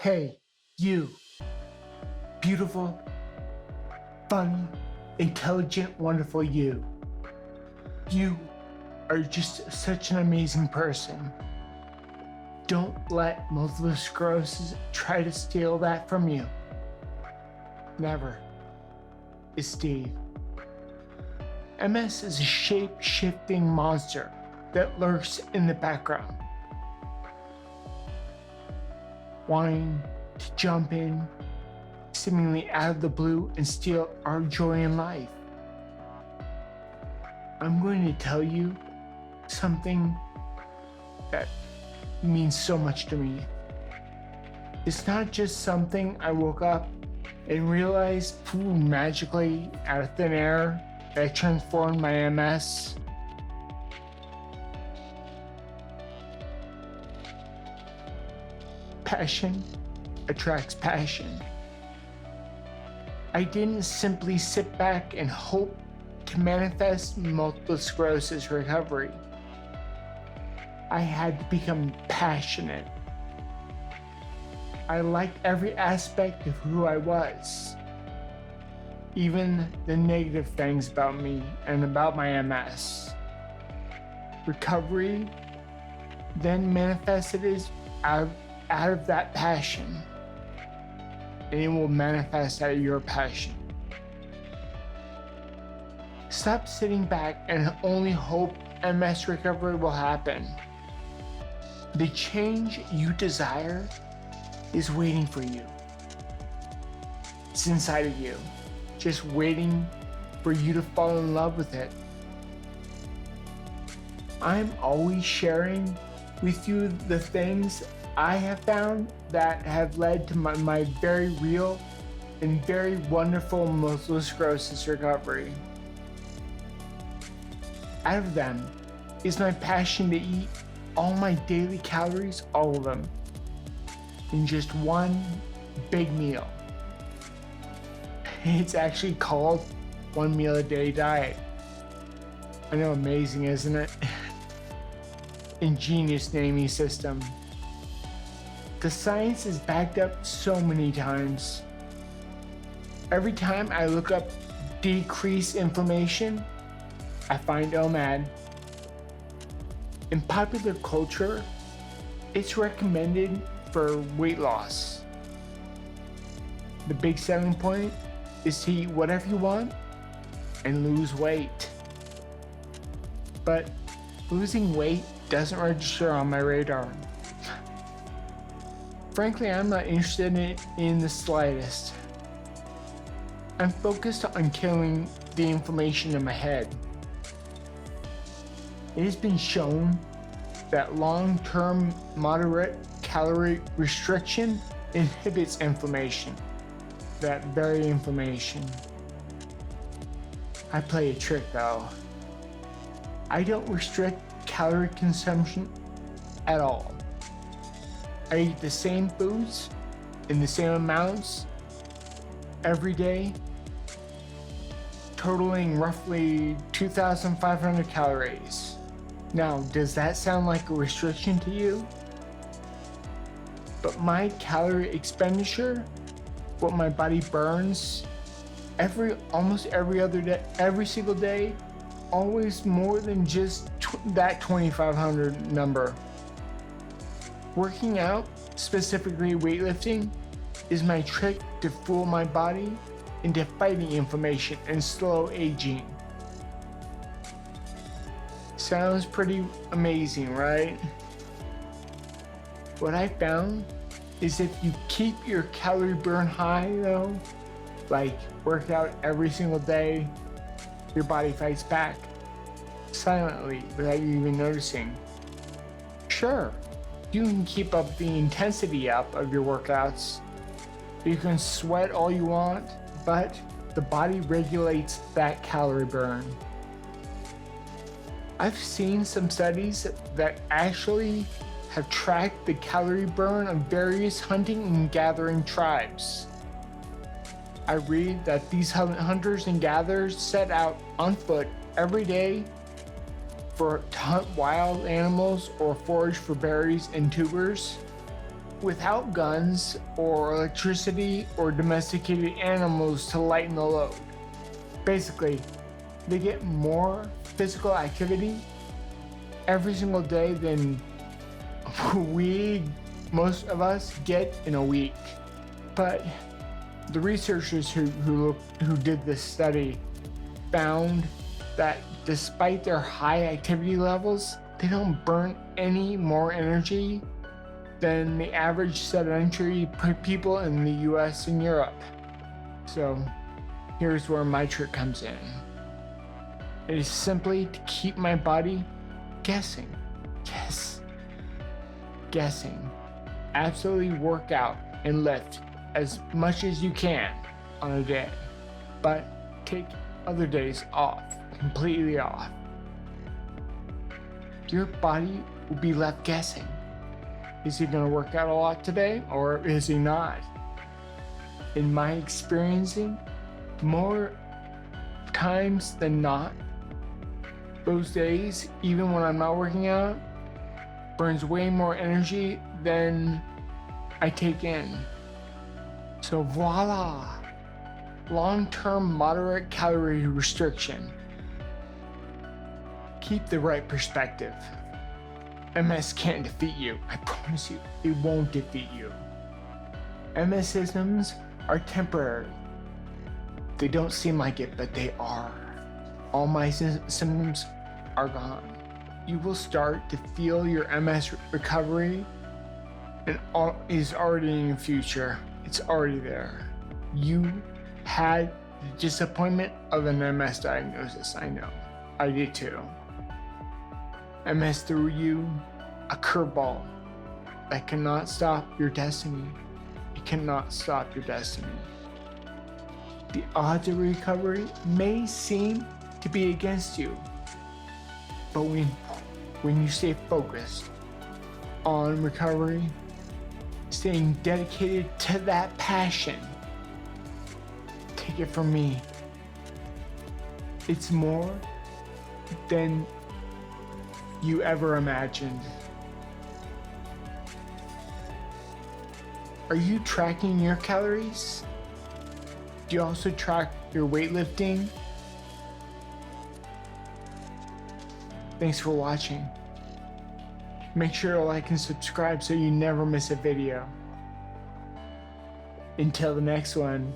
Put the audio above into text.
Hey, you, beautiful, funny, intelligent, wonderful you. You are just such an amazing person. Don't let multiple sclerosis try to steal that from you. Never. Is Steve. MS is a shape-shifting monster that lurks in the background, wanting to jump in seemingly out of the blue and steal our joy in life. I'm going to tell you something that means so much to me. It's not just something I woke up and realized magically out of thin air that I transformed my MS. Passion attracts passion. I didn't simply sit back and hope to manifest multiple sclerosis recovery. I had to become passionate. I liked every aspect of who I was, even the negative things about me and about my MS. Recovery then manifested as out of that passion, and it will manifest out of your passion. Stop sitting back and only hope MS recovery will happen. The change you desire is waiting for you. It's inside of you, just waiting for you to fall in love with it. I'm always sharing with you the things I have found that have led to my very real and very wonderful multiple sclerosis recovery. Out of them is my passion to eat all my daily calories, all of them, in just one big meal. It's actually called 1 meal a day diet. I know, amazing, isn't it? Ingenious naming system. The science is backed up so many times. Every time I look up decrease inflammation, I find OMAD. In popular culture, it's recommended for weight loss. The big selling point is to eat whatever you want and lose weight. But losing weight doesn't register on my radar. Frankly, I'm not interested in it in the slightest. I'm focused on killing the inflammation in my head. It has been shown that long-term moderate calorie restriction inhibits inflammation, that very inflammation. I play a trick though. I don't restrict calorie consumption at all. I eat the same foods in the same amounts every day, totaling roughly 2,500 calories. Now, does that sound like a restriction to you? But my calorie expenditure, what my body burns almost every other day, every single day, always more than just that 2,500 number. Working out, specifically weightlifting, is my trick to fool my body into fighting inflammation and slow aging. Sounds pretty amazing, right? What I found is if you keep your calorie burn high though, like work out every single day, your body fights back silently without you even noticing. Sure, you can keep up the intensity up of your workouts. You can sweat all you want, but the body regulates that calorie burn. I've seen some studies that actually have tracked the calorie burn of various hunting and gathering tribes. I read that these hunters and gatherers set out on foot every day to hunt wild animals or forage for berries and tubers. without guns or electricity or domesticated animals to lighten the load. Basically, they get more physical activity every single day than most of us get in a week. But the researchers who did this study found that despite their high activity levels, they don't burn any more energy than the average sedentary people in the US and Europe. So here's where my trick comes in. It is simply to keep my body guessing. Yes, guessing. Absolutely work out and lift as much as you can on a day, but take other days off, completely off. Your body will be left guessing. Is he gonna work out a lot today or is he not? In my experiencing, more times than not, those days, even when I'm not working out, burns way more energy than I take in. So voila, long-term moderate calorie restriction. Keep the right perspective. MS can't defeat you. I promise you, it won't defeat you. MS symptoms are temporary. They don't seem like it, but they are. All my symptoms are gone. You will start to feel your MS recovery and is already in your future. It's already there. You had the disappointment of an MS diagnosis, I know. I did too. MS threw you a curveball that cannot stop your destiny. It cannot stop your destiny. The odds of recovery may seem to be against you, but when you stay focused on recovery, staying dedicated to that passion, take it from me, it's more than you ever imagined. Are you tracking your calories? Do you also track your weightlifting? Thanks for watching. Make sure to like and subscribe so you never miss a video. Until the next one.